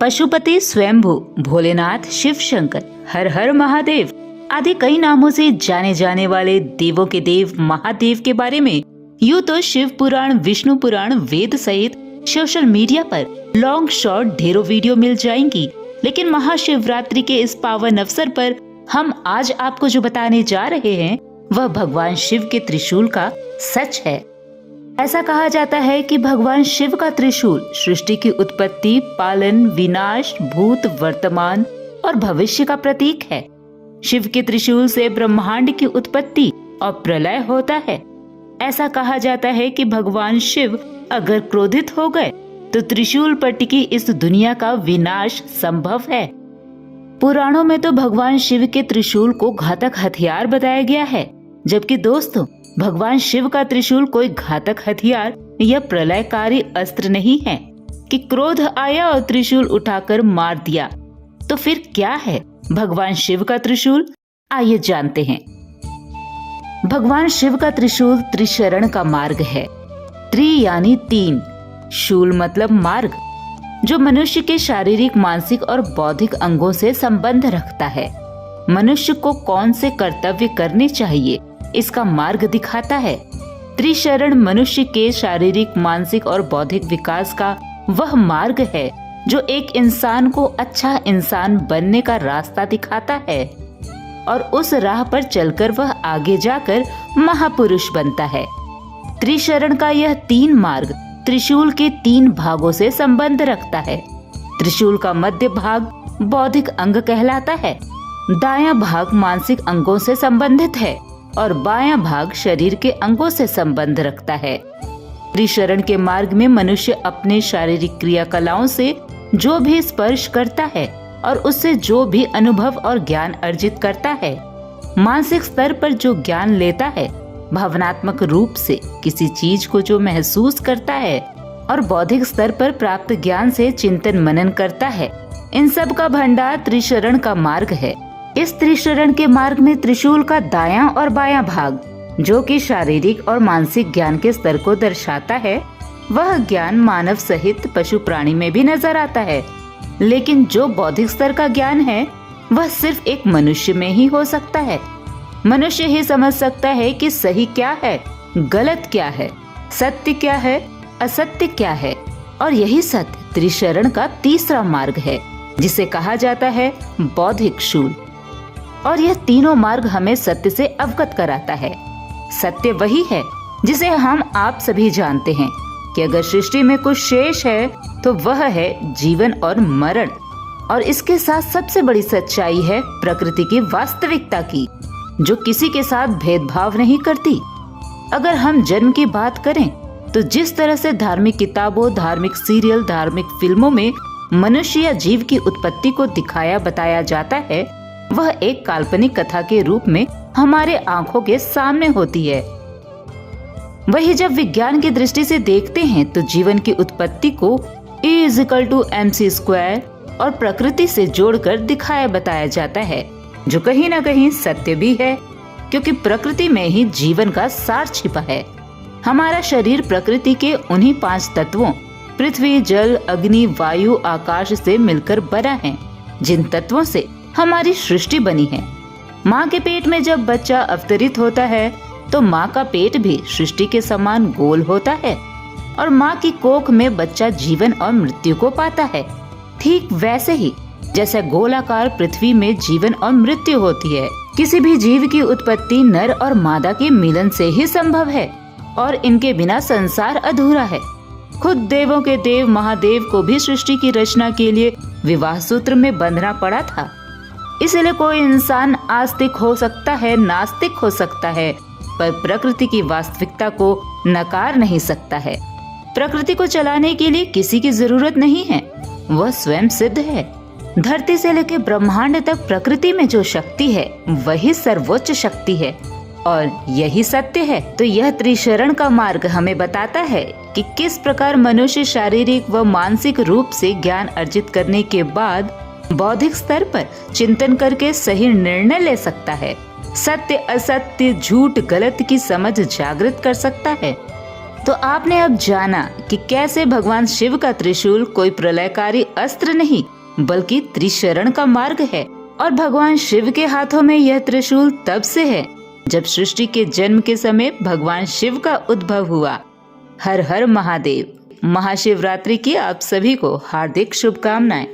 पशुपति स्वयंभू, भोलेनाथ, शिव शंकर, हर हर महादेव आदि कई नामों से जाने जाने वाले देवों के देव महादेव के बारे में यूं तो शिव पुराण, विष्णु पुराण, वेद सहित सोशल मीडिया पर लॉन्ग शॉर्ट ढेरों वीडियो मिल जाएंगी, लेकिन महाशिवरात्रि के इस पावन अवसर पर हम आज आपको जो बताने जा रहे हैं वह भगवान शिव के त्रिशूल का सच है। ऐसा कहा जाता है कि भगवान शिव का त्रिशूल सृष्टि की उत्पत्ति, पालन, विनाश, भूत, वर्तमान और भविष्य का प्रतीक है। शिव के त्रिशूल से ब्रह्मांड की उत्पत्ति और प्रलय होता है। ऐसा कहा जाता है कि भगवान शिव अगर क्रोधित हो गए तो त्रिशूल पर टिकी इस दुनिया का विनाश संभव है। पुराणों में तो भगवान शिव के त्रिशूल को घातक हथियार बताया गया है, जबकि दोस्तों भगवान शिव का त्रिशूल कोई घातक हथियार या प्रलयकारी अस्त्र नहीं है कि क्रोध आया और त्रिशूल उठाकर मार दिया। तो फिर क्या है भगवान शिव का त्रिशूल? आइए जानते हैं। भगवान शिव का त्रिशूल त्रिशरण का मार्ग है। त्रि यानी तीन, शूल मतलब मार्ग, जो मनुष्य के शारीरिक, मानसिक और बौद्धिक अंगों से संबंध रखता है। मनुष्य को कौन से कर्तव्य करने चाहिए इसका मार्ग दिखाता है। त्रिशरण मनुष्य के शारीरिक, मानसिक और बौद्धिक विकास का वह मार्ग है जो एक इंसान को अच्छा इंसान बनने का रास्ता दिखाता है और उस राह पर चलकर वह आगे जाकर महापुरुष बनता है। त्रिशरण का यह तीन मार्ग त्रिशूल के तीन भागों से संबंध रखता है। त्रिशूल का मध्य भाग बौद्धिक अंग कहलाता है, दायां भाग मानसिक अंगों से संबंधित है और बायां भाग शरीर के अंगों से संबंध रखता है। त्रिशरण के मार्ग में मनुष्य अपने शारीरिक क्रियाकलापों से जो भी स्पर्श करता है और उससे जो भी अनुभव और ज्ञान अर्जित करता है, मानसिक स्तर पर जो ज्ञान लेता है, भावनात्मक रूप से किसी चीज को जो महसूस करता है और बौद्धिक स्तर पर प्राप्त ज्ञान से चिंतन मनन करता है, इन सब का भंडार त्रिशरण का मार्ग है। इस त्रिशरण के मार्ग में त्रिशूल का दायां और बायां भाग, जो कि शारीरिक और मानसिक ज्ञान के स्तर को दर्शाता है, वह ज्ञान मानव सहित पशु प्राणी में भी नजर आता है। लेकिन जो बौद्धिक स्तर का ज्ञान है वह सिर्फ एक मनुष्य में ही हो सकता है। मनुष्य ही समझ सकता है कि सही क्या है, गलत क्या है, सत्य क्या है, असत्य क्या है। और यही सत्य त्रिशरण का तीसरा मार्ग है, जिसे कहा जाता है बौद्धिक शूल। और यह तीनों मार्ग हमें सत्य से अवगत कराता है। सत्य वही है जिसे हम आप सभी जानते हैं कि अगर सृष्टि में कुछ शेष है तो वह है जीवन और मरण। और इसके साथ सबसे बड़ी सच्चाई है प्रकृति की वास्तविकता की, जो किसी के साथ भेदभाव नहीं करती। अगर हम जन्म की बात करें तो जिस तरह से धार्मिक किताबों, धार्मिक सीरियल, धार्मिक फिल्मों में मनुष्य या जीव की उत्पत्ति को दिखाया बताया जाता है, वह एक काल्पनिक कथा के रूप में हमारे आंखों के सामने होती है। वही जब विज्ञान की दृष्टि से देखते हैं तो जीवन की उत्पत्ति को E=mc² और प्रकृति से जोड़कर दिखाया बताया जाता है, जो कहीं न कहीं सत्य भी है, क्योंकि प्रकृति में ही जीवन का सार छिपा है। हमारा शरीर प्रकृति के उन्हीं 5 तत्वों पृथ्वी, जल, अग्नि, वायु, आकाश से मिलकर बना है, जिन तत्वों से हमारी सृष्टि बनी है। माँ के पेट में जब बच्चा अवतरित होता है तो माँ का पेट भी सृष्टि के समान गोल होता है और माँ की कोख में बच्चा जीवन और मृत्यु को पाता है। ठीक वैसे ही जैसे गोलाकार पृथ्वी में जीवन और मृत्यु होती है, किसी भी जीव की उत्पत्ति नर और मादा के मिलन से ही संभव है और इनके बिना संसार अधूरा है। खुद देवों के देव महादेव को भी सृष्टि की रचना के लिए विवाह सूत्र में बंधना पड़ा था। इसलिए कोई इंसान आस्तिक हो सकता है, नास्तिक हो सकता है, पर प्रकृति की वास्तविकता को नकार नहीं सकता है। प्रकृति को चलाने के लिए किसी की जरूरत नहीं है, वह स्वयं सिद्ध है। धरती से लेकर ब्रह्मांड तक प्रकृति में जो शक्ति है वही सर्वोच्च शक्ति है और यही सत्य है। तो यह त्रिशरण का मार्ग हमें बताता है कि किस प्रकार मनुष्य शारीरिक व मानसिक रूप से ज्ञान अर्जित करने के बाद बौद्धिक स्तर पर चिंतन करके सही निर्णय ले सकता है, सत्य असत्य, झूठ गलत की समझ जागृत कर सकता है। तो आपने अब जाना कि कैसे भगवान शिव का त्रिशूल कोई प्रलयकारी अस्त्र नहीं बल्कि त्रिशरण का मार्ग है, और भगवान शिव के हाथों में यह त्रिशूल तब से है जब सृष्टि के जन्म के समय भगवान शिव का उद्भव हुआ। हर हर महादेव। महाशिवरात्रि की आप सभी को हार्दिक शुभकामनाएं।